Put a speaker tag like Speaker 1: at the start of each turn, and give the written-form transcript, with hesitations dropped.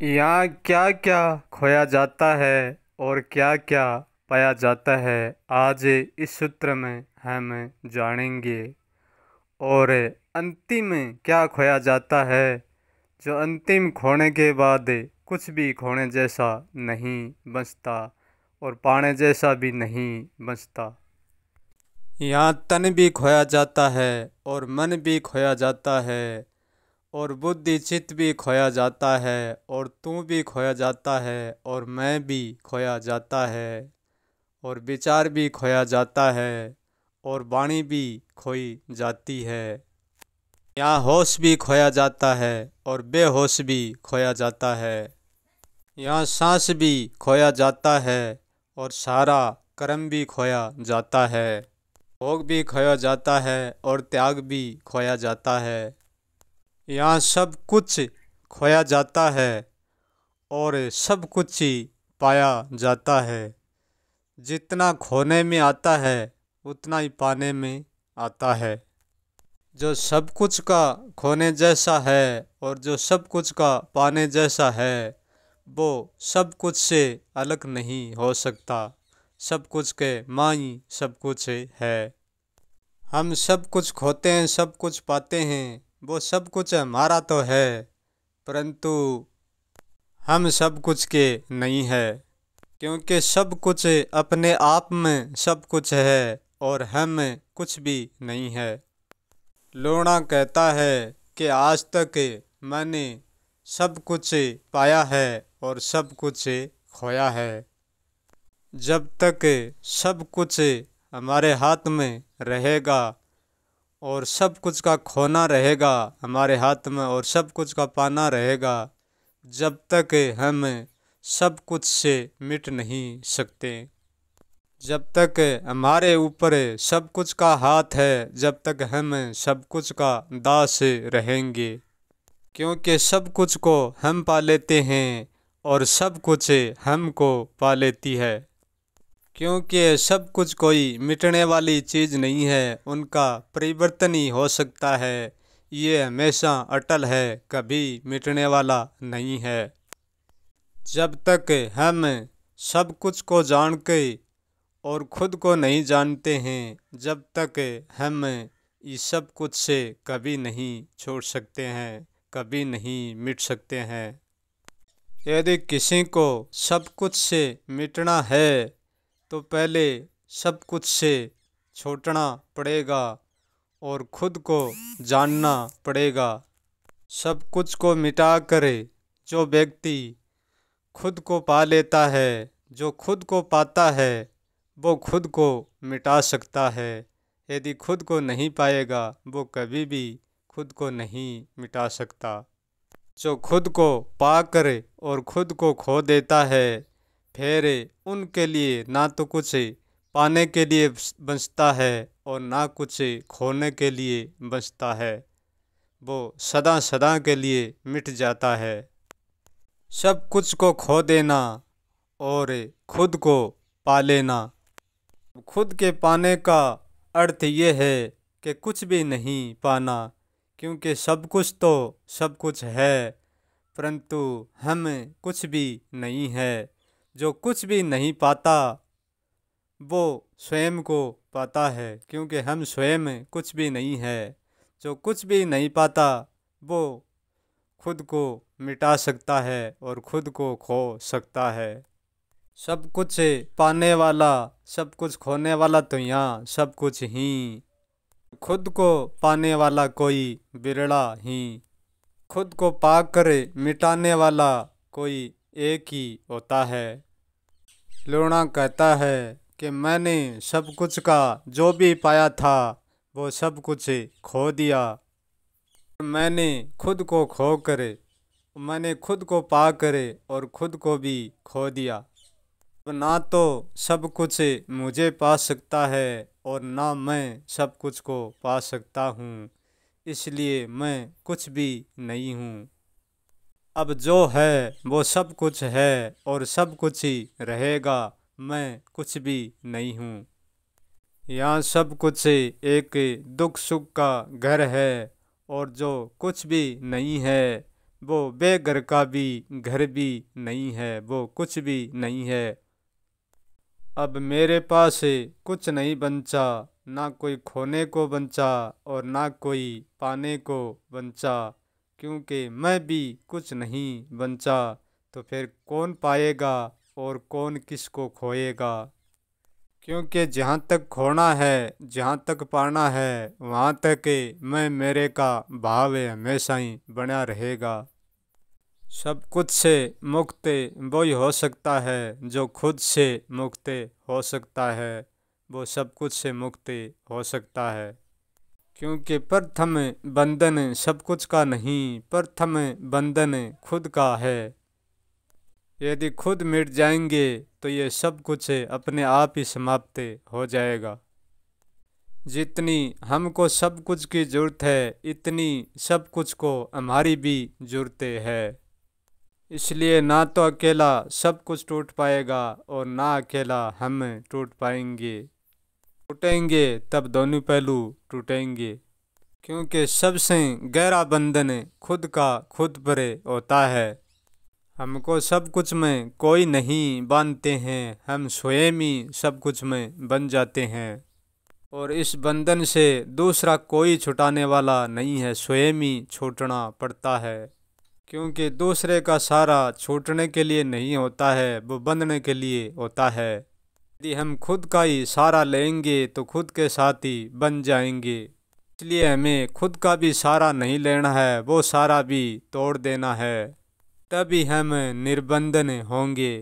Speaker 1: यहाँ क्या क्या खोया जाता है और क्या क्या पाया जाता है, आज इस सूत्र में हम जानेंगे। और अंतिम में क्या खोया जाता है, जो अंतिम खोने के बाद कुछ भी खोने जैसा नहीं बचता और पाने जैसा भी नहीं बचता। यहाँ तन भी खोया जाता है और मन भी खोया जाता है और बुद्धि चित्त भी खोया जाता है और तू भी खोया जाता है और मैं भी खोया जाता है और विचार भी खोया जाता है और वाणी भी खोई जाती है। यहाँ होश भी खोया जाता है और बेहोश भी खोया जाता है। यहाँ सांस भी खोया जाता है और सारा कर्म भी खोया जाता है। भोग भी खोया जाता है और त्याग भी खोया जाता है। यहाँ सब कुछ खोया जाता है और सब कुछ ही पाया जाता है। जितना खोने में आता है उतना ही पाने में आता है। जो सब कुछ का खोने जैसा है और जो सब कुछ का पाने जैसा है, वो सब कुछ से अलग नहीं हो सकता। सब कुछ के माँ ही सब कुछ है। हम सब कुछ खोते हैं, सब कुछ पाते हैं। वो सब कुछ हमारा तो है, परंतु हम सब कुछ के नहीं है, क्योंकि सब कुछ अपने आप में सब कुछ है और हम कुछ भी नहीं है। लोना कहता है कि आज तक मैंने सब कुछ पाया है और सब कुछ खोया है। जब तक सब कुछ हमारे हाथ में रहेगा और सब कुछ का खोना रहेगा हमारे हाथ में और सब कुछ का पाना रहेगा, जब तक हम सब कुछ से मिट नहीं सकते। जब तक हमारे ऊपर सब कुछ का हाथ है, जब तक हम सब कुछ का दास रहेंगे। क्योंकि सब कुछ को हम पा लेते हैं और सब कुछ हमको पा लेती है। क्योंकि सब कुछ कोई मिटने वाली चीज़ नहीं है, उनका परिवर्तन ही हो सकता है। ये हमेशा अटल है, कभी मिटने वाला नहीं है। जब तक हम सब कुछ को जान के और खुद को नहीं जानते हैं, जब तक हम इस सब कुछ से कभी नहीं छोड़ सकते हैं, कभी नहीं मिट सकते हैं। यदि किसी को सब कुछ से मिटना है तो पहले सब कुछ से छूटना पड़ेगा और खुद को जानना पड़ेगा। सब कुछ को मिटा कर जो व्यक्ति खुद को पा लेता है, जो खुद को पाता है, वो खुद को मिटा सकता है। यदि खुद को नहीं पाएगा, वो कभी भी खुद को नहीं मिटा सकता। जो खुद को पा कर और खुद को खो देता है, फिर उनके लिए ना तो कुछ पाने के लिए बचता है और ना कुछ खोने के लिए बचता है। वो सदा सदा के लिए मिट जाता है। सब कुछ को खो देना और खुद को पा लेना। खुद के पाने का अर्थ ये है कि कुछ भी नहीं पाना, क्योंकि सब कुछ तो सब कुछ है, परंतु हम कुछ भी नहीं है। जो कुछ भी नहीं पाता वो स्वयं को पाता है, क्योंकि हम स्वयं कुछ भी नहीं है। जो कुछ भी नहीं पाता वो खुद को मिटा सकता है और खुद को खो सकता है। सब कुछ पाने वाला, सब कुछ खोने वाला तो यहाँ सब कुछ ही। खुद को पाने वाला कोई बिरला ही। खुद को पाकर मिटाने वाला कोई एक ही होता है। लोना कहता है कि मैंने सब कुछ का जो भी पाया था वो सब कुछ खो दिया। मैंने खुद को खो कर, मैंने खुद को पा कर और खुद को भी खो दिया। अब ना तो सब कुछ मुझे पा सकता है और ना मैं सब कुछ को पा सकता हूँ, इसलिए मैं कुछ भी नहीं हूँ। अब जो है वो सब कुछ है और सब कुछ ही रहेगा, मैं कुछ भी नहीं हूँ। यहाँ सब कुछ एक दुख सुख का घर है और जो कुछ भी नहीं है वो बेघर का भी घर भी नहीं है, वो कुछ भी नहीं है। अब मेरे पास कुछ नहीं बचा, ना कोई खोने को बचा और ना कोई पाने को बचा, क्योंकि मैं भी कुछ नहीं बचा, तो फिर कौन पाएगा और कौन किसको खोएगा। क्योंकि जहाँ तक खोना है, जहाँ तक पाना है, वहाँ तक मैं मेरे का भाव हमेशा ही बना रहेगा। सब कुछ से मुक्त वही हो सकता है जो खुद से मुक्त हो सकता है, वो सब कुछ से मुक्त हो सकता है। क्योंकि प्रथम बंधन सब कुछ का नहीं, प्रथम बंधन खुद का है। यदि खुद मिट जाएंगे तो ये सब कुछ अपने आप ही समाप्त हो जाएगा। जितनी हमको सब कुछ की जरूरत है, इतनी सब कुछ को हमारी भी जरूरत है। इसलिए ना तो अकेला सब कुछ टूट पाएगा और ना अकेला हम टूट पाएंगे। टूटेंगे तब दोनों पहलू टूटेंगे, क्योंकि सबसे गहरा बंधन खुद का खुद पर होता है। हमको सब कुछ में कोई नहीं बांधते हैं, हम स्वयं ही सब कुछ में बन जाते हैं। और इस बंधन से दूसरा कोई छुटाने वाला नहीं है, स्वयं ही छूटना पड़ता है। क्योंकि दूसरे का सहारा छूटने के लिए नहीं होता है, वो बंधने के लिए होता है। यदि हम खुद का ही सहारा लेंगे तो खुद के साथ ही बन जाएंगे। इसलिए हमें खुद का भी सहारा नहीं लेना है, वो सहारा भी तोड़ देना है, तभी हम निर्बंधन होंगे।